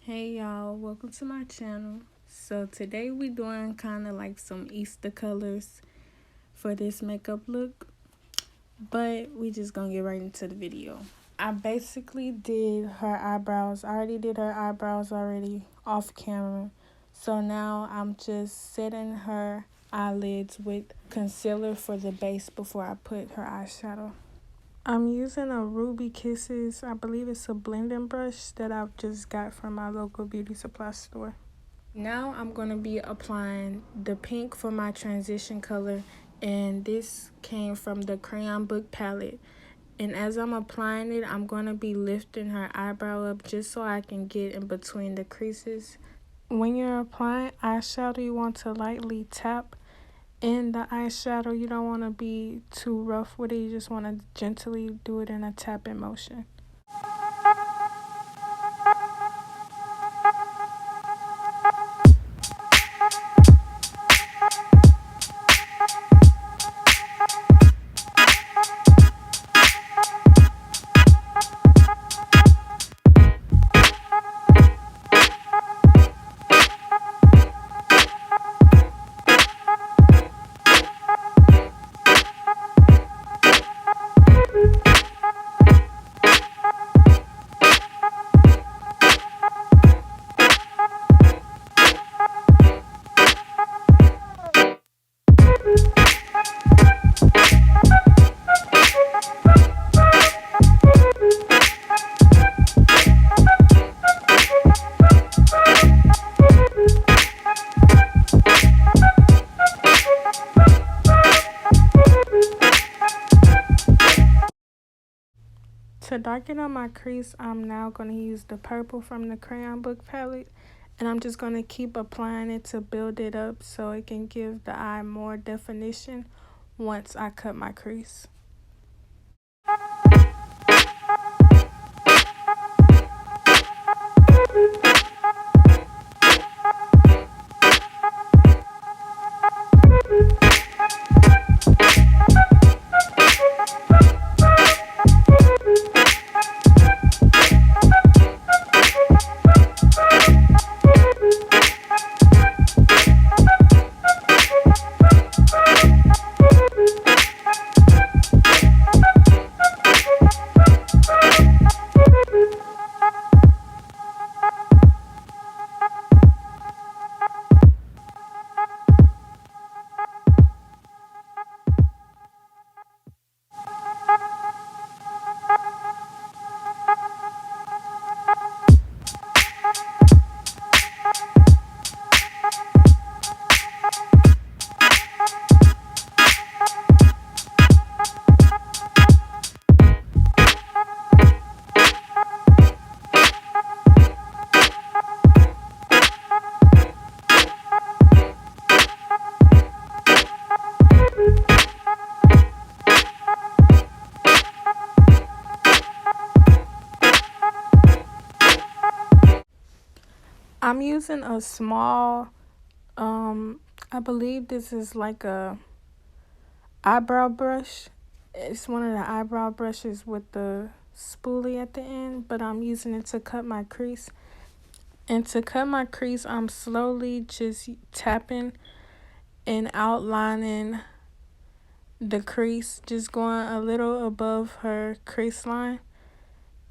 Hey y'all, welcome to my channel. So today we doing kind of like some Easter colors for this makeup look, but we just gonna get right into the video. I basically did her eyebrows. I already did her eyebrows off camera. So now I'm just setting her eyelids with concealer for the base before I put her eyeshadow. I'm using a Ruby Kisses, I believe it's a blending brush that I've just got from my local beauty supply store. Now I'm going to be applying the pink for my transition color, and this came from the Crayon Book palette. And as I'm applying it, I'm going to be lifting her eyebrow up just so I can get in between the creases. When you're applying eyeshadow, you want to lightly tap in the eyeshadow. You don't want to be too rough with it. You just want to gently do it in a tapping motion. To darken up my crease, I'm now going to use the purple from the Crayon Book palette. And I'm just going to keep applying it to build it up so it can give the eye more definition once I cut my crease. I'm using a small, I believe this is like a eyebrow brush. It's one of the eyebrow brushes with the spoolie at the end, but I'm using it to cut my crease. And to cut my crease, I'm slowly just tapping and outlining the crease, just going a little above her crease line.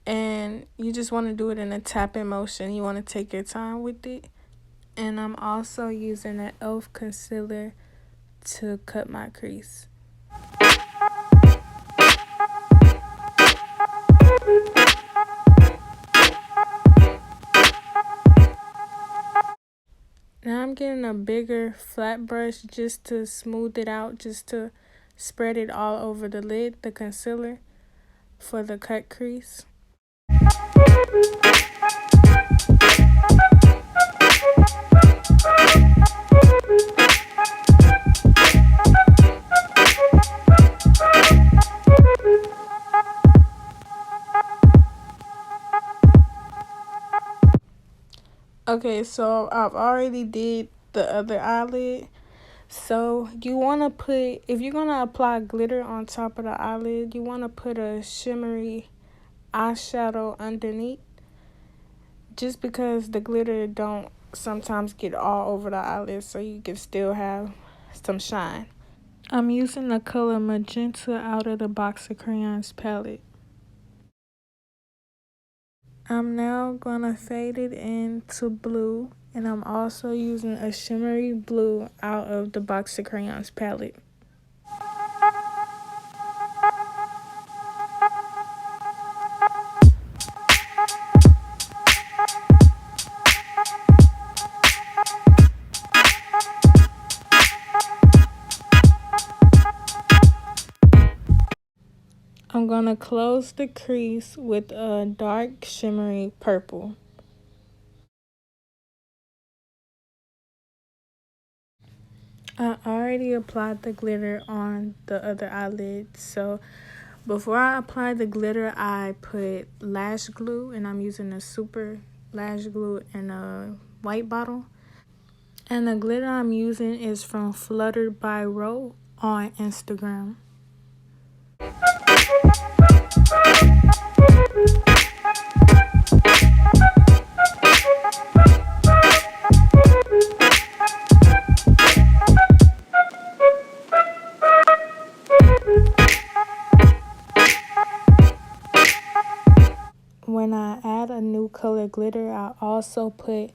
And you just want to do it in a tapping motion. You want to take your time with it. And I'm also using an e.l.f. concealer to cut my crease. Now I'm getting a bigger flat brush just to smooth it out, just to spread it all over the lid, the concealer, for the cut crease. Okay, so I've already did the other eyelid. So you want to put, if you're going to apply glitter on top of the eyelid, you want to put a shimmery eyeshadow underneath. just because the glitter don't sometimes get all over the eyelids, so you can still have some shine. I'm using the color magenta out of the Box of Crayons palette. I'm now gonna fade it into blue, and I'm also using a shimmery blue out of the Box of Crayons palette. I'm gonna close the crease with a dark shimmery purple. I already applied the glitter on the other eyelid, so before I apply the glitter, I put lash glue, and I'm using a super lash glue in a white bottle. And the glitter I'm using is from Fluttered by Ro on Instagram. When I add a new color glitter, I also put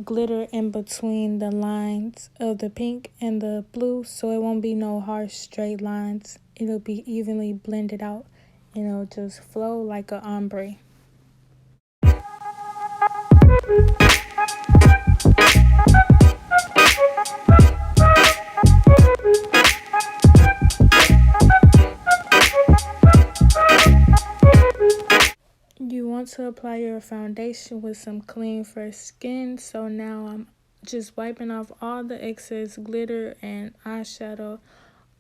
glitter in between the lines of the pink and the blue, so it won't be no harsh straight lines. It'll be evenly blended out, and it'll just flow like an ombre. You want to apply your foundation with some clean fresh skin, so now I'm just wiping off all the excess glitter and eyeshadow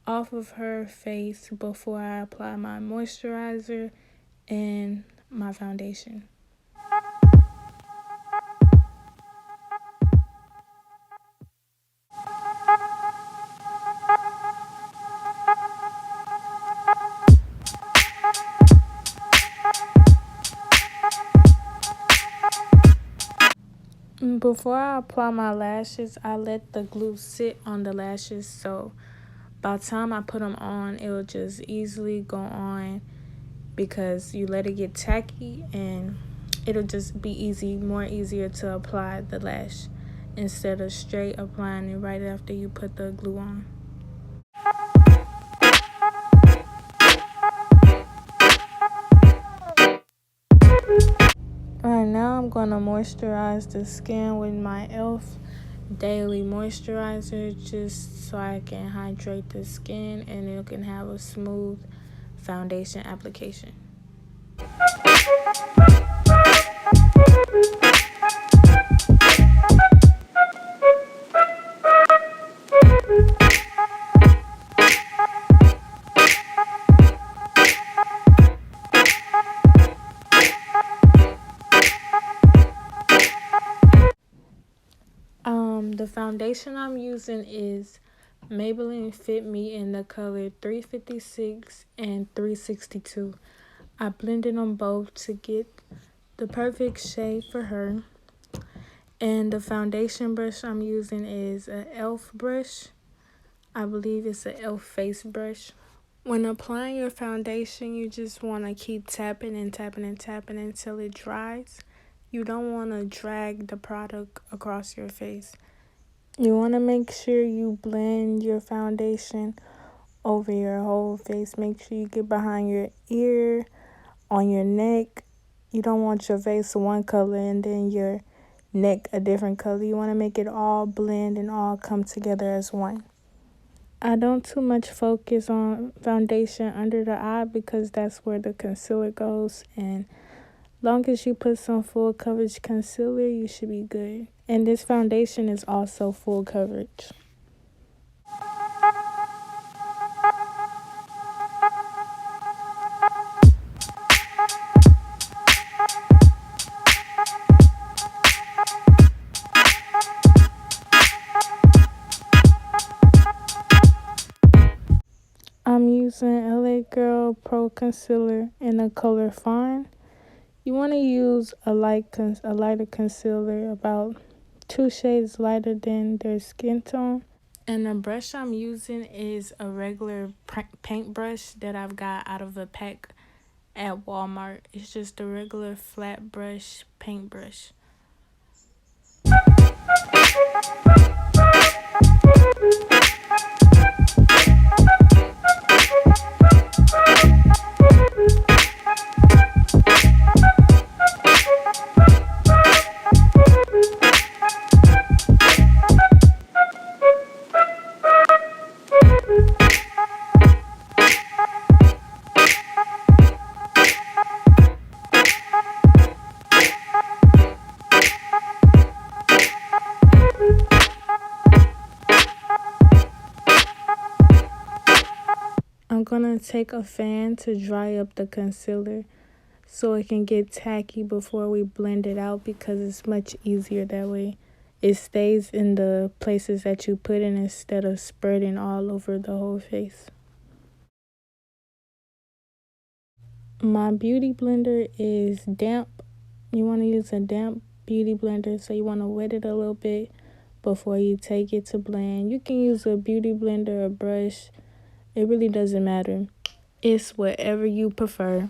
off of her face before I apply my moisturizer and my foundation. Before I apply my lashes, I let the glue sit on the lashes, so by the time I put them on, it'll just easily go on because you let it get tacky, and it'll just be more easier to apply the lash instead of straight applying it right after you put the glue on. Alright, now I'm going to moisturize the skin with my e.l.f. daily moisturizer, just so I can hydrate the skin and it can have a smooth foundation application. The foundation I'm using is Maybelline Fit Me in the color 356 and 362. I blended them both to get the perfect shade for her. And the foundation brush I'm using is an e.l.f. brush. I believe it's an e.l.f. face brush. When applying your foundation, you just want to keep tapping and tapping and tapping until it dries. You don't want to drag the product across your face. You want to make sure you blend your foundation over your whole face. Make sure you get behind your ear, on your neck. You don't want your face one color and then your neck a different color. You want to make it all blend and all come together as one. I don't too much focus on foundation under the eye because that's where the concealer goes, and long as you put some full coverage concealer, you should be good. And this foundation is also full coverage. I'm using LA Girl Pro Concealer in the color Fawn. You want to use a lighter concealer, about 2 shades lighter than their skin tone. And the brush I'm using is a regular paintbrush that I've got out of a pack at Walmart. It's just a regular flat brush paintbrush. I'm gonna take a fan to dry up the concealer so it can get tacky before we blend it out, because it's much easier that way. It stays in the places that you put in instead of spreading all over the whole face. My beauty blender is damp. You want to use a damp beauty blender, so you want to wet it a little bit before you take it to blend. You can use a beauty blender or brush. It really doesn't matter. It's whatever you prefer.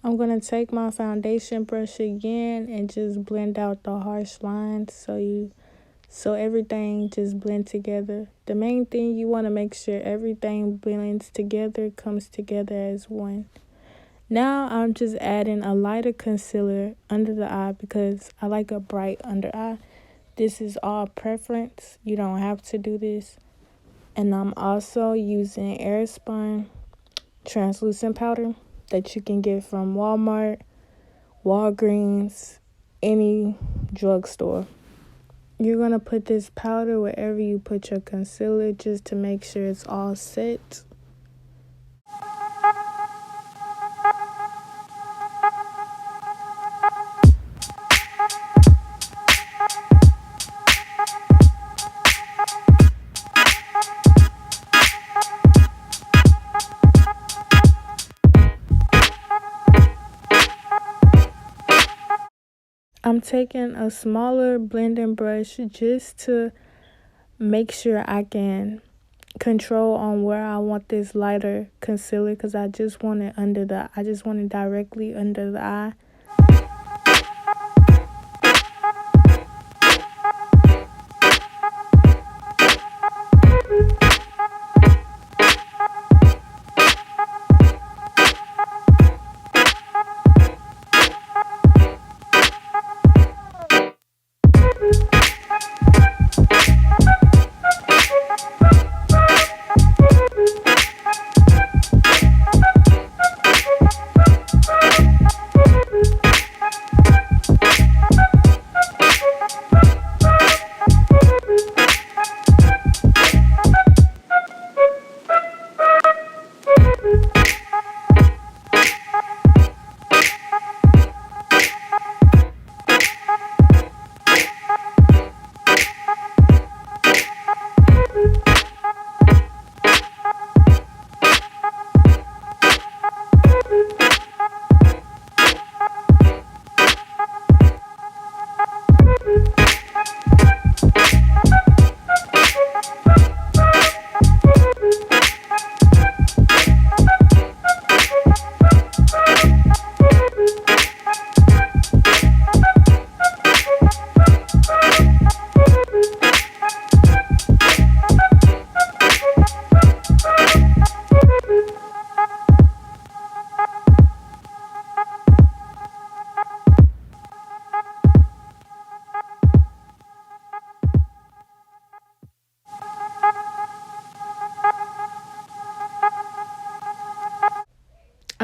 I'm going to take my foundation brush again and just blend out the harsh lines so everything just blend together. The main thing, you want to make sure everything blends together, comes together as one. Now I'm just adding a lighter concealer under the eye because I like a bright under eye. This is all preference. You don't have to do this. And I'm also using Airspun translucent powder that you can get from Walmart, Walgreens, any drugstore. You're going to put this powder wherever you put your concealer just to make sure it's all set. I'm taking a smaller blending brush just to make sure I can control on where I want this lighter concealer, because I just want it directly under the eye.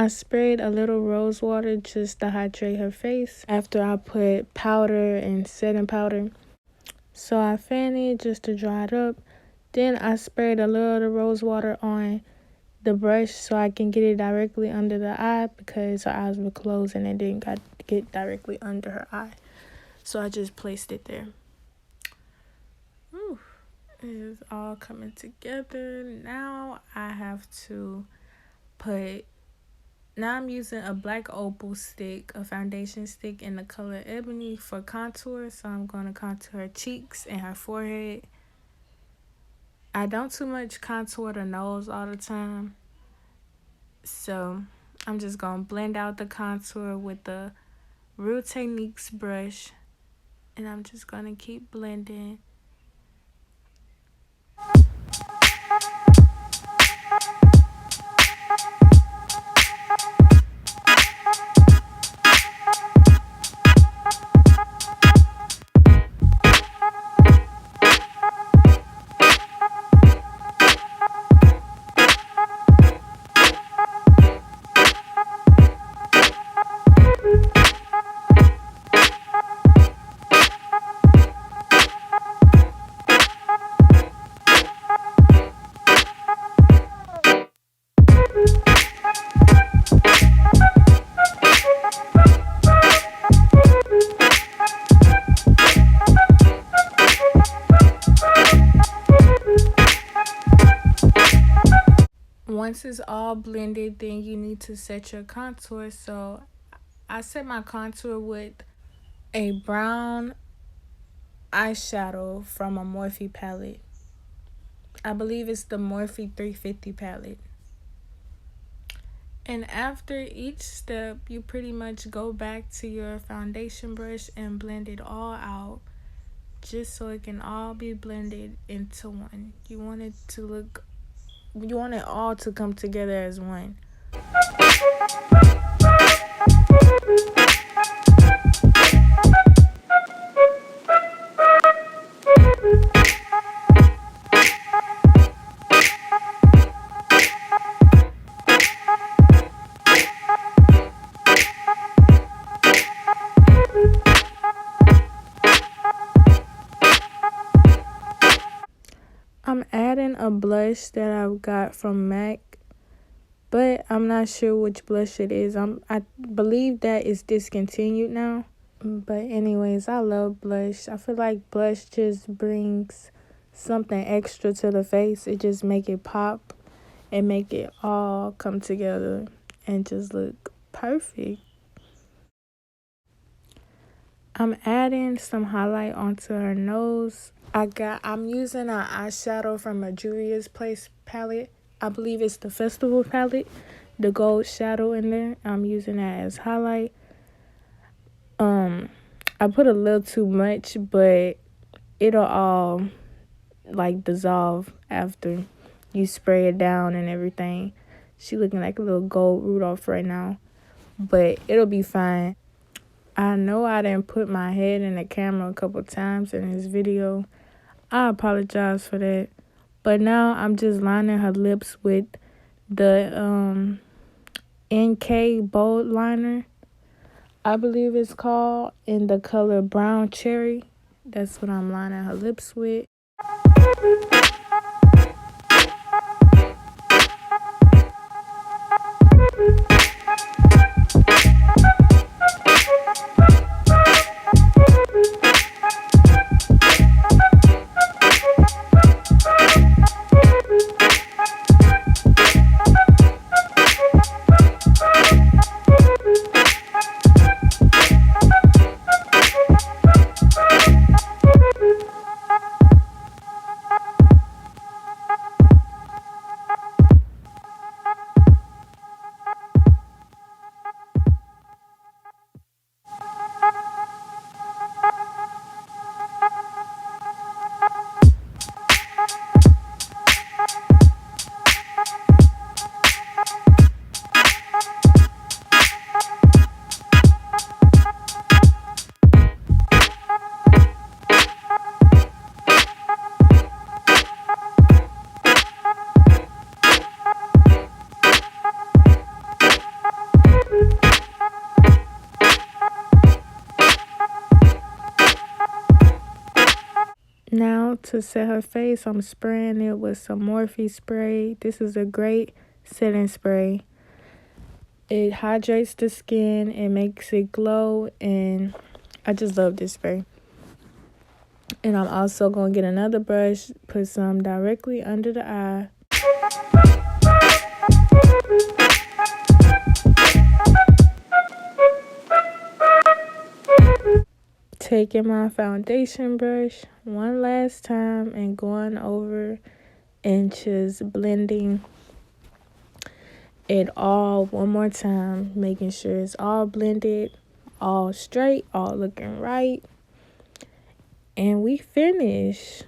I sprayed a little rose water just to hydrate her face after I put powder and setting powder. So I fanned it just to dry it up. Then I sprayed a little rose water on the brush so I can get it directly under the eye because her eyes were closed and it didn't get directly under her eye. So I just placed it there. Ooh, it is all coming together. Now I'm using a black opal stick, a foundation stick in the color ebony for contour. So I'm going to contour her cheeks and her forehead. I don't too much contour the nose all the time. So I'm just going to blend out the contour with the Real Techniques brush. And I'm just going to keep blending. Once it's all blended, then you need to set your contour. So I set my contour with a brown eyeshadow from a Morphe palette. I believe it's the Morphe 350 palette. And after each step, you pretty much go back to your foundation brush and blend it all out, just so it can all be blended into one. You want it all to come together as one. I'm adding a blush that I got from MAC, but I'm not sure which blush it is. I believe that is discontinued now. But anyways, I love blush. I feel like blush just brings something extra to the face. It just make it pop and make it all come together and just look perfect. I'm adding some highlight onto her nose. I'm using an eyeshadow from a Juvia's Place palette. I believe it's the Festival palette. The gold shadow in there. I'm using that as highlight. I put a little too much, but it'll all like dissolve after you spray it down and everything. She looking like a little gold Rudolph right now, but it'll be fine. I know I didn't put my head in the camera a couple times in this video. I apologize for that. But now I'm just lining her lips with the NK Bold Liner, I believe it's called, in the color Brown Cherry. That's what I'm lining her lips with. Now to set her face, I'm spraying it with some Morphe spray. This is a great setting spray. It hydrates the skin, it makes it glow, and I just love this spray. And I'm also going to get another brush, put some directly under the eye. Taking my foundation brush one last time and going over and just blending it all one more time, making sure it's all blended, all straight, all looking right. And we finish.